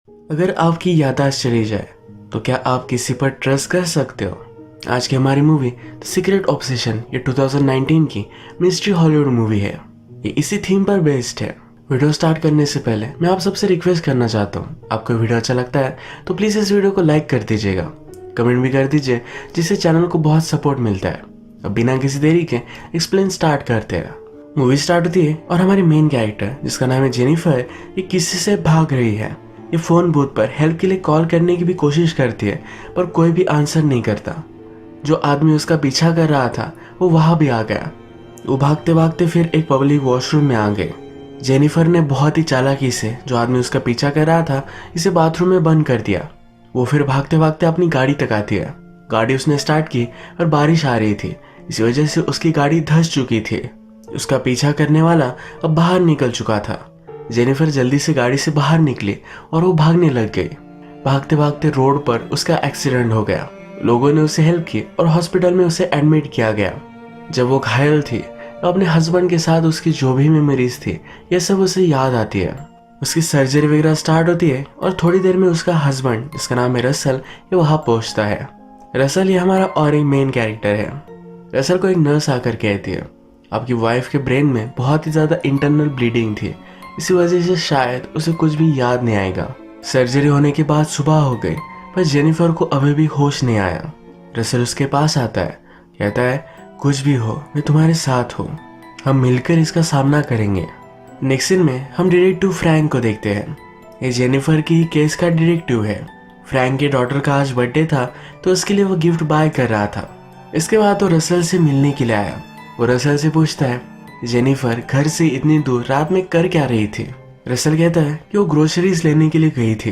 अगर आपकी याददाश्त चली जाए तो क्या आप किसी पर ट्रस्ट कर सकते हो? आज की हमारी मूवी द सीक्रेट ऑब्सेशन ये 2019 की मिस्ट्री हॉलीवुड मूवी है। ये इसी थीम पर बेस्ड है। वीडियो स्टार्ट करने से पहले मैं आप सबसे रिक्वेस्ट करना चाहता हूँ, आपको वीडियो अच्छा लगता है तो प्लीज़ इस वीडियो को लाइक कर दीजिएगा, कमेंट भी कर दीजिए, जिससे चैनल को बहुत सपोर्ट मिलता है। अब बिना किसी देरी के एक्सप्लेन स्टार्ट करते हैं। मूवी स्टार्ट होती है और हमारी मेन कैरेक्टर जिसका नाम है जेनिफर, ये किसी से भाग रही है। ये फोन बूथ पर हेल्प के लिए कॉल करने की भी कोशिश करती है पर कोई भी आंसर नहीं करता। जो आदमी उसका पीछा कर रहा था वो वहां भी आ गया। वो भागते भागते फिर एक पब्लिक वॉशरूम में आ गए। जेनिफर ने बहुत ही चालाकी से जो आदमी उसका पीछा कर रहा था इसे बाथरूम में बंद कर दिया। वो फिर भागते भागते अपनी गाड़ी तक आती है। गाड़ी उसने स्टार्ट की और बारिश आ रही थी, इसी वजह से उसकी गाड़ी धंस चुकी थी। उसका पीछा करने वाला अब बाहर निकल चुका था। जेनिफर जल्दी से गाड़ी से बाहर निकली और वो भागने लग गई। भागते भागते रोड पर उसका एक्सीडेंट हो गया। लोगों ने उसे हेल्प की और हॉस्पिटल में उसे एडमिट किया गया। जब वो घायल थी तो अपने हस्बैंड के साथ उसकी जो भी मेमोरीज थी ये सब उसे याद आती है। उसकी सर्जरी वगैरह स्टार्ट होती है और थोड़ी देर में उसका हस्बैंड जिसका नाम है रसल ये वहां पहुंचता है। रसल ये हमारा और एक मेन कैरेक्टर है। रसल को एक नर्स आकर कहती है आपकी वाइफ के ब्रेन में बहुत ही ज्यादा इंटरनल ब्लीडिंग थी, इसी वजह से शायद उसे कुछ भी याद नहीं आएगा। सर्जरी होने के बाद सुबह हो गई पर जेनिफर को अभी भी होश नहीं आया। रसल उसके पास आता है, कहता है कुछ भी हो मैं तुम्हारे साथ हूँ, हम मिलकर इसका सामना करेंगे। नेक्स्ट सीन में हम डिटेक्टिव फ्रैंक को देखते हैं। ये जेनिफर की केस का डिटेक्टिव है। फ्रैंक के डॉटर का आज बर्थडे था तो उसके लिए वो गिफ्ट बाय कर रहा था। इसके बाद वो रसल से मिलने के लिए आया। वो रसल से पूछता है जेनिफर घर से इतनी दूर रात में कर क्या रही थी? रसल कहता है कि वो ग्रोसरीज लेने के लिए गई थी।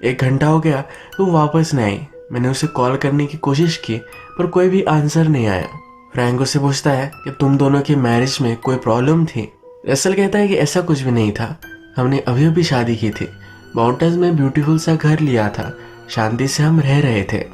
1 घंटा हो गया तो वो वापस नहीं आई। मैंने उसे कॉल करने की कोशिश की पर कोई भी आंसर नहीं आया। फ्रैंक उससे पूछता है कि तुम दोनों के मैरिज में कोई प्रॉब्लम थी? रसल कहता है कि ऐसा कुछ भी नहीं था, हमने अभी अभी शादी की थी, माउंटेन्स में ब्यूटीफुल सा घर लिया था, शांति से हम रह रहे थे।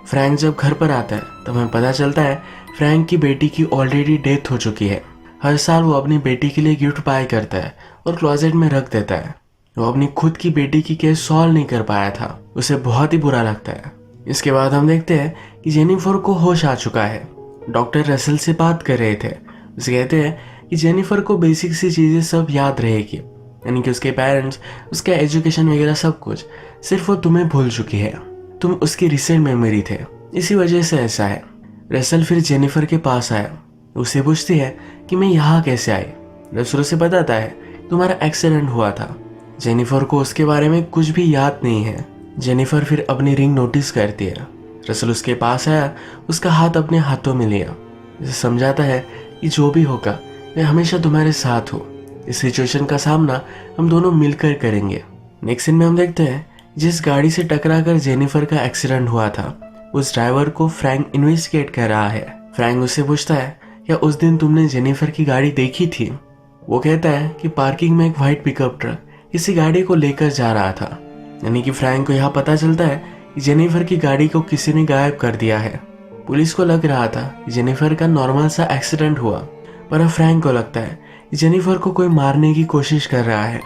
फ्रैंक जब घर पर आता है तब हमें पता चलता है फ्रैंक की बेटी की ऑलरेडी डेथ हो चुकी है। हर साल वो अपनी बेटी के लिए गिफ्ट बाय करता है और क्लोजेट में रख देता है। वो अपनी खुद की बेटी की केस सॉल्व नहीं कर पाया था, उसे बहुत ही बुरा लगता है। इसके बाद हम देखते हैं कि जेनिफर को होश आ चुका है। डॉक्टर रसल से बात कर रहे थे। उसे कहते हैं कि जेनिफर को बेसिक सी चीज़ें सब याद रहेगी, यानी कि उसके पेरेंट्स, उसका एजुकेशन वगैरह सब कुछ, सिर्फ वो तुम्हें भूल चुकी है, तुम उसकी रिसेंट मेमोरी थे, इसी वजह से ऐसा है। रसल फिर जेनिफर के पास आया। उसे पूछती है कि मैं यहाँ कैसे आई। रसल उसे बताता है तुम्हारा एक्सीडेंट हुआ था। जेनिफर को उसके बारे में कुछ भी याद नहीं है। जेनिफर फिर अपनी रिंग नोटिस करती है। रसल उसके पास आया, उसका हाथ अपने हाथों में लिया, उसे समझाता है कि जो भी होगा मैं हमेशा तुम्हारे साथ हूँ, इस सिचुएशन का सामना हम दोनों मिलकर करेंगे। नेक्स्ट सीन में हम देखते हैं जिस गाड़ी से टकराकर जेनिफर का एक्सीडेंट हुआ था उस ड्राइवर को फ्रैंक इन्वेस्टिगेट कर रहा है। फ्रैंक उससे पूछता है क्या उस दिन तुमने जेनिफर की गाड़ी देखी थी? वो कहता है कि पार्किंग में एक व्हाइट पिकअप ट्रक इसी गाड़ी को लेकर जा रहा था। यानी कि फ्रैंक को यहाँ पता चलता है कि जेनिफर की गाड़ी को किसी ने गायब कर दिया है। पुलिस को लग रहा था कि जेनिफर का नॉर्मल सा एक्सीडेंट हुआ, पर अब फ्रैंक को लगता है कि जेनिफर को कोई मारने की कोशिश कर रहा है।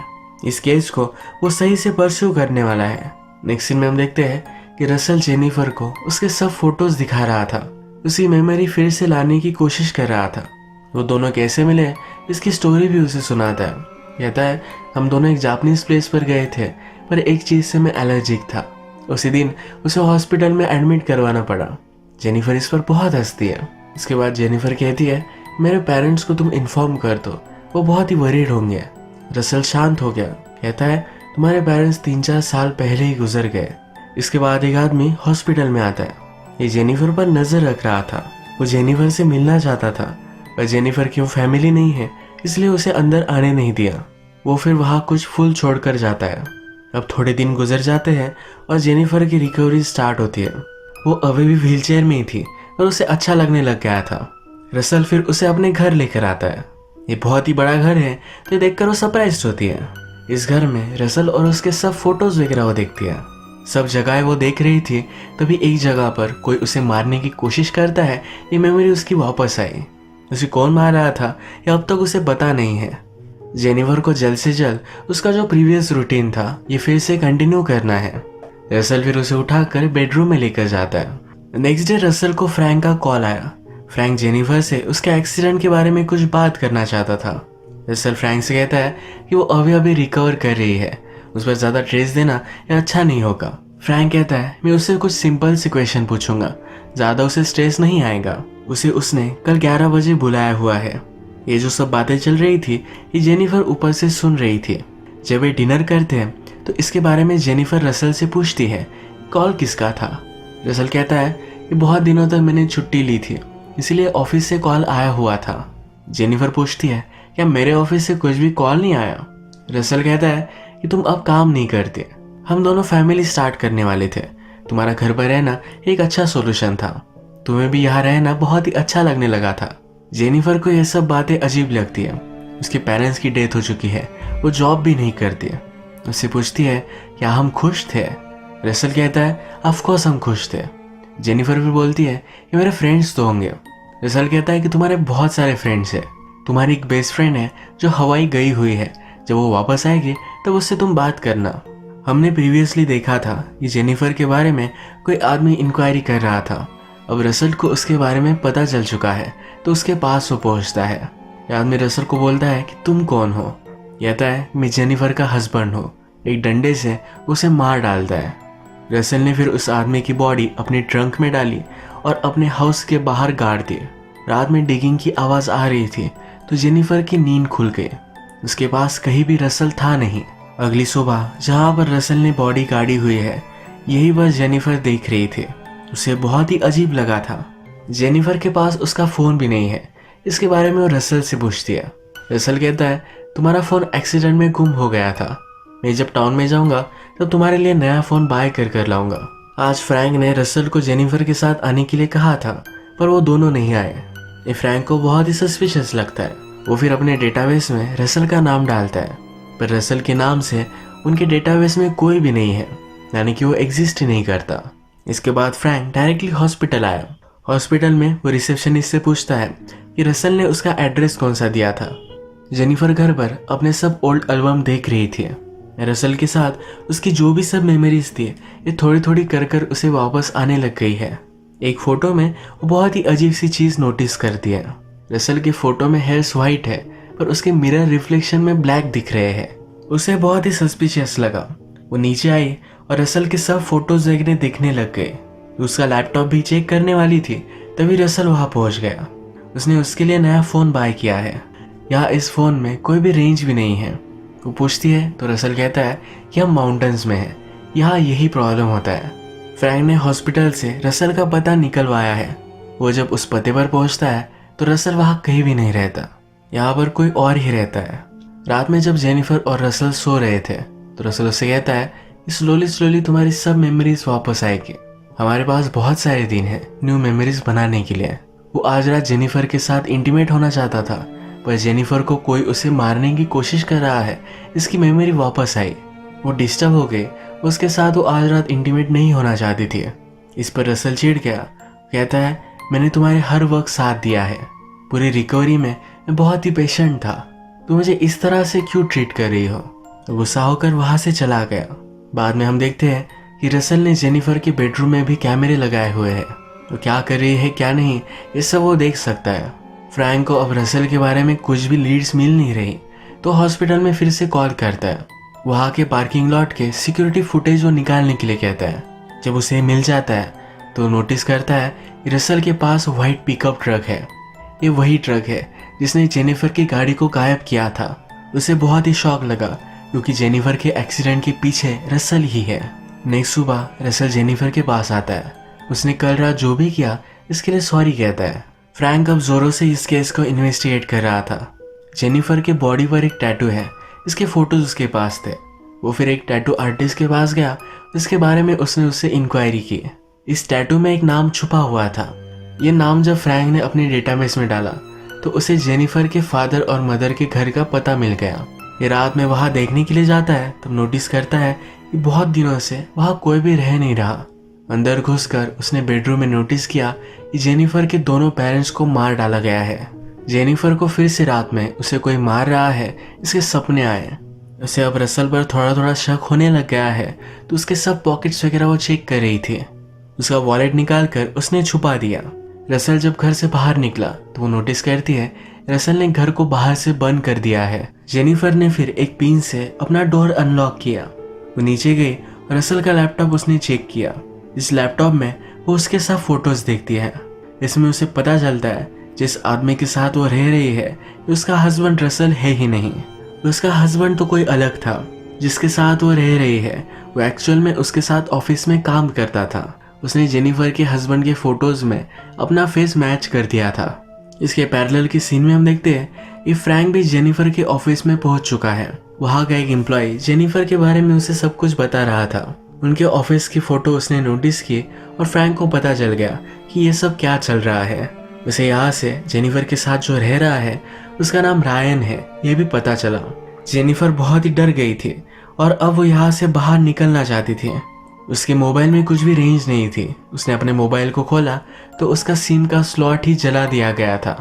इस केस को वो सही से परस्यू करने वाला है। नेक्स्ट सीन में हम देखते हैं कि रसल जेनिफर को उसके सब फोटोज दिखा रहा था, उसी मेमोरी फिर से लाने की कोशिश कर रहा था। वो दोनों कैसे मिले इसकी स्टोरी भी उसे सुनाता है। कहता है हम दोनों एक जापानीज प्लेस पर गए थे पर एक चीज से मैं एलर्जिक था। उसी दिन उसे हॉस्पिटल में एडमिट करवाना पड़ा। जेनिफर इस पर बहुत हंसती है। इसके बाद जेनिफर कहती है मेरे पेरेंट्स को तुम इन्फॉर्म कर दो, वो बहुत ही वरीड होंगे। रसल शांत हो गया, कहता है तुम्हारे पेरेंट्स 3-4 साल पहले ही गुजर गए। इसके बाद एक आदमी हॉस्पिटल में आता है। ये जेनिफर पर नजर रख रहा था। वो जेनिफर से मिलना चाहता था पर जेनिफर की वो फैमिली नहीं है इसलिए उसे अंदर आने नहीं दिया। वो फिर वहाँ कुछ फूल छोड़कर जाता है। अब थोड़े दिन गुजर जाते हैं और जेनिफर की रिकवरी स्टार्ट होती है। वो अभी भी व्हीलचेयर में ही थी पर उसे अच्छा लगने लग गया था। रसल फिर उसे अपने घर लेकर आता है। ये बहुत ही बड़ा घर है तो ये देखकर वो सरप्राइज होती है। इस घर में रसल और उसके सब फोटोज वगैरह वो देखती है। सब जगह वो देख रही थी तभी एक जगह पर कोई उसे मारने की कोशिश करता है। ये मेमोरी उसकी वापस आई। उसे कौन मार रहा था ये अब तक उसे पता नहीं है। जेनिफर को जल्द से जल्द उसका जो प्रीवियस रूटीन था ये फिर से कंटिन्यू करना है। रसल फिर उसे उठाकर बेडरूम में लेकर जाता है। नेक्स्ट डे रसल को फ्रैंक का कॉल आया। फ्रैंक जेनिफर से उसके एक्सीडेंट के बारे में कुछ बात करना चाहता था। रसल फ्रैंक से कहता है कि वो अभी अभी रिकवर कर रही है, उस पर ज़्यादा स्ट्रेस देना या अच्छा नहीं होगा। फ्रैंक कहता है मैं उससे कुछ सिंपल सी क्वेश्चन पूछूंगा, ज़्यादा उसे स्ट्रेस नहीं आएगा। उसे उसने कल 11 बजे बुलाया हुआ है। ये जो सब बातें चल रही थी ये जेनिफर ऊपर से सुन रही थी। जब वे डिनर करते हैं तो इसके बारे में जेनिफर रसल से पूछती है कॉल किसका था। रसल कहता है कि बहुत दिनों तक मैंने छुट्टी ली थी, इसलिए ऑफिस से कॉल आया हुआ था। जेनिफर पूछती है क्या मेरे ऑफिस से कुछ भी कॉल नहीं आया। रसल कहता है कि तुम अब काम नहीं करते, हम दोनों फैमिली स्टार्ट करने वाले थे, तुम्हारा घर पर रहना एक अच्छा सोल्यूशन था, तुम्हें भी यहाँ रहना बहुत ही अच्छा लगने लगा था। जेनिफर को यह सब बातें अजीब लगती है। उसके पेरेंट्स की डेथ हो चुकी है, वो जॉब भी नहीं करती है। उससे पूछती है क्या हम खुश थे। रसल कहता है ऑफ कोर्स हम खुश थे। जेनिफर भी बोलती है कि मेरे फ्रेंड्स तो होंगे। रसल कहता है कि तुम्हारे बहुत सारे फ्रेंड्स हैं, तुम्हारी एक बेस्ट फ्रेंड है जो हवाई गई हुई है, जब वो वापस आएगी तब उससे तुम बात करना। हमने प्रीवियसली देखा था कि जेनिफर के बारे में कोई आदमी इंक्वायरी कर रहा था। अब रसल को उसके बारे में पता चल चुका है तो उसके पास वो पहुंचता है। यह आदमी रसल को बोलता है कि तुम कौन हो। कहता है मैं जेनिफर का हस्बैंड हूँ। एक डंडे से उसे मार डालता है। रसल ने फिर उस आदमी की बॉडी अपनी ट्रंक में डाली और अपने हाउस के बाहर गाड़ दी। रात में डिगिंग की आवाज़ आ रही थी तो जेनिफर की नींद खुल गई। उसके पास कहीं भी रसल था नहीं। अगली सुबह जहाँ पर रसल ने बॉडी गाड़ी हुई है यही वह जेनिफर देख रही थी। उसे बहुत ही अजीब लगा था। जेनिफर के पास उसका फ़ोन भी नहीं है। इसके बारे में वो रसल से पूछती है। रसल कहता है तुम्हारा फ़ोन एक्सीडेंट में गुम हो गया था, मैं जब टाउन में जाऊंगा तो तुम्हारे लिए नया फ़ोन बाय कर लाऊंगा। आज फ्रैंक ने रसल को जेनिफर के साथ आने के लिए कहा था पर वो दोनों नहीं आए। ये फ्रैंक को बहुत ही सस्पिशियस लगता है। वो फिर अपने डेटाबेस में रसल का नाम डालता है पर रसल के नाम से उनके डेटाबेस में कोई भी नहीं है, यानी कि वो एग्जिस्ट ही नहीं करता। इसके बाद फ्रैंक डायरेक्टली हॉस्पिटल आया। हॉस्पिटल में वो रिसेप्शनिस्ट से पूछता है कि रसल ने उसका एड्रेस कौन सा दिया था। जेनिफर घर पर अपने सब ओल्ड एल्बम देख रही थी। रसल के साथ उसकी जो भी सब मेमोरीज थी ये थोड़ी थोड़ी कर उसे वापस आने लग गई है। एक फोटो में वो बहुत ही अजीब सी चीज़ नोटिस करती है। रसल की फोटो में हेयर्स वाइट है पर उसके मिरर रिफ्लेक्शन में ब्लैक दिख रहे हैं। उसे बहुत ही सस्पिशियस लगा। वो नीचे आई और रसल के सब फोटोज देखने लग गए। उसका लैपटॉप भी चेक करने वाली थी तभी रसल वहां पहुंच गया। उसने उसके लिए नया फ़ोन बाय किया है। यहाँ इस फ़ोन में कोई भी रेंज भी नहीं है। वो पूछती है तो रसल कहता है कि हम माउंटेन्स में हैं, यहाँ यही प्रॉब्लम होता है। फ्रैंक ने हॉस्पिटल से रसल का पता निकलवाया है। वो जब उस पते पर पहुंचता है तो रसल वहाँ कहीं भी नहीं रहता, यहाँ पर कोई और ही रहता है। रात में जब जेनिफर और रसल सो रहे थे तो रसल उससे कहता है कि स्लोली तुम्हारी सब मेमोरीज वापस आएगी। हमारे पास बहुत सारे दिन हैं न्यू मेमोरीज बनाने के लिए। वो आज रात जेनिफर के साथ इंटीमेट होना चाहता था पर जेनिफर को कोई उसे मारने की कोशिश कर रहा है, इसकी मेमोरी वापस आई। वो डिस्टर्ब हो गई। उसके साथ वो आज रात इंटीमेट नहीं होना चाहती थी। इस पर रसल चिढ़ गया। कहता है मैंने तुम्हारे हर वक्त साथ दिया है, पूरी रिकवरी में मैं बहुत ही पेशेंट था, तुम मुझे इस तरह से क्यों ट्रीट कर रही हो। तो गुस्सा होकर वहां से चला गया। बाद में हम देखते हैं कि रसल ने जेनिफर के बेडरूम में भी कैमरे लगाए हुए हैं, तो क्या कर रही है क्या नहीं ये सब वो देख सकता है। फ्रैंक को अब रसल के बारे में कुछ भी लीड्स मिल नहीं रही तो हॉस्पिटल में फिर से कॉल करता है। वहाँ के पार्किंग लॉट के सिक्योरिटी फुटेज वो निकालने के लिए कहता है। जब उसे मिल जाता है तो नोटिस करता है कि रसल के पास व्हाइट पिकअप ट्रक है। ये वही ट्रक है जिसने जेनिफर की गाड़ी को गायब किया था। उसे बहुत ही शॉक लगा क्योंकि जेनिफर के एक्सीडेंट के पीछे रसल ही है। नेक्स्ट सुबह रसल जेनिफर के पास आता है। उसने कल रात जो भी किया इसके लिए सॉरी कहता है। फ्रैंक अब जोरों से इस केस को इन्वेस्टिगेट कर रहा था। जेनिफर के बॉडी पर एक टैटू है, इसके फोटोज उसके पास थे। वो फिर एक टैटू आर्टिस्ट के पास गया, इसके बारे में उसने उससे इंक्वायरी की। इस टैटू में एक नाम छुपा हुआ था। ये नाम जब फ्रैंक ने अपने डेटाबेस में डाला तो उसे जेनिफर के फादर और मदर के घर का पता मिल गया। ये रात में वहाँ देखने के लिए जाता है तब नोटिस करता है कि बहुत दिनों से वहाँ कोई भी रह नहीं रहा। अंदर घुसकर उसने बेडरूम में नोटिस किया कि जेनिफर के दोनों पेरेंट्स को मार डाला गया है। जेनिफर को फिर से रात में उसे कोई मार रहा है इसके सपने आए। उसे अब रसल पर थोड़ा थोड़ा शक होने लग गया है, तो उसके सब पॉकेट्स वगैरह वो चेक कर रही थी। उसका वॉलेट निकाल कर उसने छुपा दिया। रसल जब घर से बाहर निकला तो वो नोटिस करती है रसल ने घर को बाहर से बंद कर दिया है। जेनिफर ने फिर एक पिन से अपना डोर अनलॉक किया। वो नीचे गई और रसल का लैपटॉप उसने चेक किया। इस लैपटॉप में वो उसके साथ फोटोज देखती है। इसमें उसे पता चलता है जिस आदमी के साथ वो रह रही है उसका हस्बैंड रसल है ही नहीं। उसका हस्बैंड तो कोई अलग था। जिसके साथ वो रह रही है वो एक्चुअल में उसके साथ ऑफिस में काम करता था। उसने जेनिफर के हस्बैंड के फोटोज में अपना फेस मैच कर दिया था। इसके पैरेलल की सीन में हम देखते हैं कि फ्रैंक भी जेनिफर के ऑफिस में पहुंच चुका है। वहां का एक एम्प्लॉय जेनिफर के बारे में उसे सब कुछ बता रहा था। उनके ऑफिस की फोटो उसने नोटिस की और फ्रैंक को पता चल गया कि ये सब क्या चल रहा है। उसे यहाँ से जेनिफर के साथ जो रह रहा है उसका नाम रायन है, यह भी पता चला। जेनिफर बहुत ही डर गई थी और अब वो यहाँ से बाहर निकलना चाहती थी। उसके मोबाइल में कुछ भी रेंज नहीं थी। उसने अपने मोबाइल को खोला तो उसका सिम का स्लॉट ही जला दिया गया था।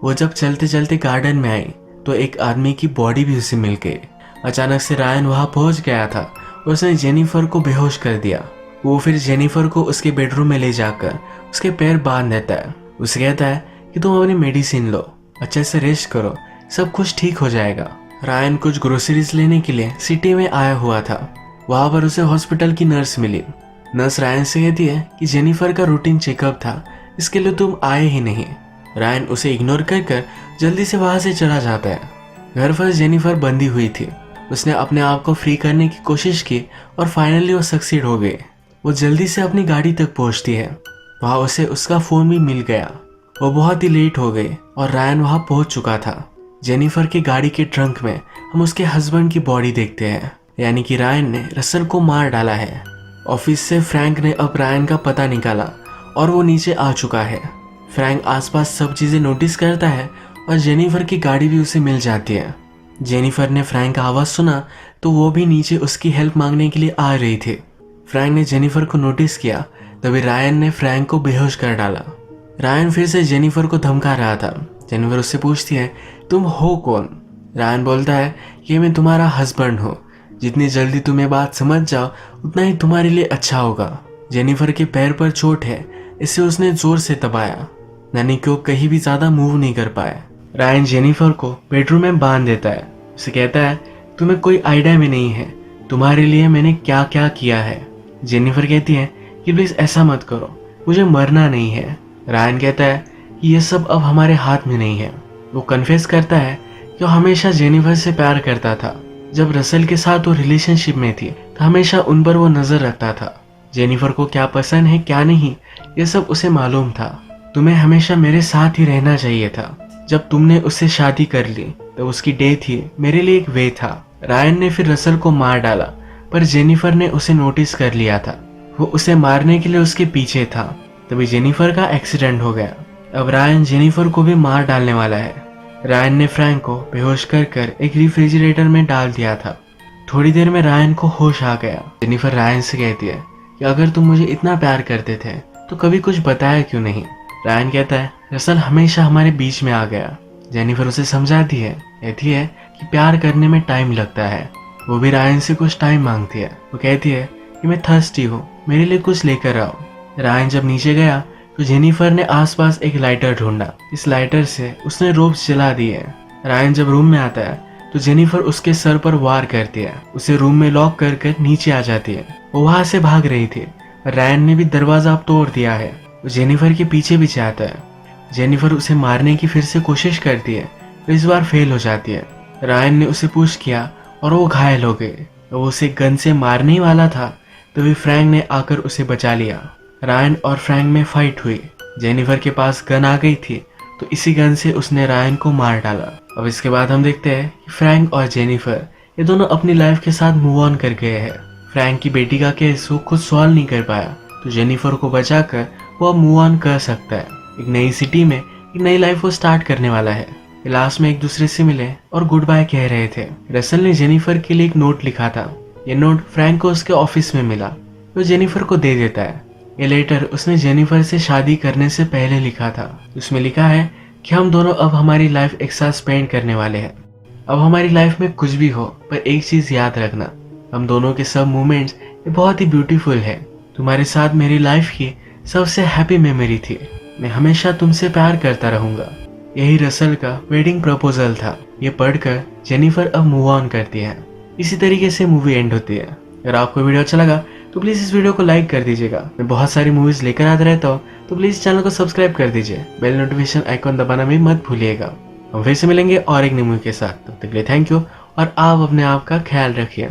वो जब चलते चलते गार्डन में आई तो एक आदमी की बॉडी भी उसे मिल गई। अचानक से रायन वहां पहुंच गया था और उसने जेनिफर को बेहोश कर दिया। वो फिर जेनिफर को उसके बेडरूम में ले जाकर उसके पैर बांध देता है। उसे कहता है कि तुम अपनी मेडिसिन लो, अच्छे से रेस्ट करो, सब कुछ ठीक हो जाएगा। रायन कुछ ग्रोसरीज लेने के लिए सिटी में आया हुआ था। वहां पर उसे हॉस्पिटल की नर्स मिली। नर्स रायन से कहती है कि जेनिफर का रूटीन चेकअप था, इसके लिए तुम आए ही नहीं। रायन उसे इग्नोर कर जल्दी से वहां से चला जाता है। घर पर जेनिफर बंधी हुई थी। उसने अपने आप को फ्री करने की कोशिश की और फाइनली वो सक्सीड हो गई। वो जल्दी से अपनी गाड़ी तक पहुंचती है। वहां उसे उसका फोन भी मिल गया। वो बहुत ही लेट हो गई और रायन वहां पहुंच चुका था। जेनिफर की गाड़ी के ट्रंक में हम उसके हस्बैंड की बॉडी देखते हैं, यानी कि रायन ने रसल को मार डाला है। ऑफिस से फ्रैंक ने अब रायन का पता निकाला और वो नीचे आ चुका है। फ्रैंक आसपास सब चीजें नोटिस करता है और जेनिफर की गाड़ी भी उसे मिल जाती है। जेनिफर ने फ्रैंक का आवाज सुना तो वो भी नीचे उसकी हेल्प मांगने के लिए आ रही थी। फ्रैंक ने जेनिफर को नोटिस किया, तभी रायन ने फ्रैंक को बेहोश कर डाला। रायन फिर से जेनिफर को धमका रहा था। जेनिफर उससे पूछती है, तुम हो कौन? रायन बोलता है कि मैं तुम्हारा हस्बैंड हूँ। जितनी जल्दी तुम ये बात समझ जाओ उतना ही तुम्हारे लिए अच्छा होगा। जेनिफर के पैर पर चोट है, इससे उसने जोर से दबाया, यानी कि वो कहीं भी ज्यादा मूव नहीं कर पाए। रायन जेनिफर को बेडरूम में बांध देता है। उसे कहता है, तुम्हें कोई आइडिया भी नहीं है तुम्हारे लिए मैंने क्या क्या किया है। जेनिफर कहती है कि प्लीज ऐसा मत करो, मुझे मरना नहीं है। रायन कहता है कि ये सब अब हमारे हाथ में नहीं है। वो कन्फेस करता है कि वो हमेशा जेनिफर से प्यार करता था। जब रसल के साथ वो रिलेशनशिप में थी तो हमेशा उन पर वो नजर रखता था। जेनिफर को क्या पसंद है क्या नहीं ये सब उसे मालूम था। तुम्हें हमेशा मेरे साथ ही रहना चाहिए था। जब तुमने उससे शादी कर ली तो उसकी डेथ ही मेरे लिए एक वे था। रायन ने फिर रसल को मार डाला, पर जेनिफर ने उसे नोटिस कर लिया था। वो उसे मारने के लिए उसके पीछे था। तभी जेनिफर का एक्सीडेंट हो गया। अब रायन जेनिफर को भी मार डालने वाला है। रायन ने फ्रैंक को बेहोश कर एक रेफ्रिजरेटर में डाल दिया था। थोड़ी देर में रायन को होश आ गया। जेनिफर रायन से कहती है कि अगर तुम मुझे इतना प्यार करते थे तो कभी कुछ बताया क्यों नहीं। रायन कहता है, रसल हमेशा हमारे बीच में आ गया। जेनिफर उसे समझाती है, कहती है कि प्यार करने में टाइम लगता है। वो भी रायन से कुछ टाइम मांगती है। वो कहती है कि मैं थर्स्टी हूँ, मेरे लिए कुछ लेकर आओ। रायन जब नीचे गया तो जेनिफर ने आसपास एक लाइटर ढूंढा। इस लाइटर से उसने रोप्स जला दिए। रायन जब रूम में आता है तो जेनिफर उसके सर पर वार करती है। उसे रूम में लॉक कर नीचे आ जाती है। वो वहां से भाग रही थी। रायन ने भी दरवाजा अब तोड़ दिया है। वो जेनिफर के पीछे भी जाता है। जेनिफर उसे मारने की फिर से कोशिश करती है, तो इस बार फेल हो जाती है। रायन ने उसे पुश किया और वो घायल हो गए। वो उसे गन से मारने ही वाला था, तभी फ्रैंक ने आकर उसे बचा लिया। रायन और फ्रैंक में फाइट हुई। जेनिफर के पास गन आ गई थी तो इसी गन से उसने रायन को मार डाला। अब इसके बाद हम देखते हैं कि फ्रैंक और जेनिफर ये दोनों अपनी लाइफ के साथ मूव ऑन कर गए हैं। फ्रैंक की बेटी का केस वो खुद सॉल्व नहीं कर पाया, तो जेनिफर को बचाकर वो अब मूव ऑन कर सकता है। एक नई सिटी में एक नई लाइफ वो स्टार्ट करने वाला है। लास्ट में एक दूसरे से मिले और गुड बाय कह रहे थे। रसल ने जेनिफर के लिए एक नोट लिखा था। ये नोट फ्रैंक को उसके ऑफिस में मिला, वो जेनिफर को दे देता है। ये लेटर उसने जेनिफर से शादी करने से पहले लिखा था। उसमें लिखा है कि हम दोनों अब हमारी लाइफ एक साथ स्पेंड करने वाले हैं। अब हमारी लाइफ में कुछ भी हो, पर एक चीज याद रखना, हम दोनों के सब मोमेंट्स ये बहुत ही ब्यूटीफुल है। तुम्हारे साथ मेरी लाइफ की सबसे हैप्पी मेमोरी थी। मैं हमेशा तुमसे प्यार करता रहूंगा। यही रसल का वेडिंग प्रपोजल था। ये पढ़कर जेनिफर अब मूव ऑन करती है। इसी तरीके से मूवी एंड होती है। अगर आपको वीडियो अच्छा लगा तो प्लीज इस वीडियो को लाइक कर दीजिएगा। मैं बहुत सारी मूवीज लेकर आता रहता हूँ, तो प्लीज चैनल को सब्सक्राइब कर दीजिए। बेल नोटिफिकेशन आइकॉन दबाना भी मत भूलिएगा। हम फिर से मिलेंगे और एक न्यू मूवी के साथ। तब तक के लिए थैंक यू और आप अपने आप का ख्याल रखिए।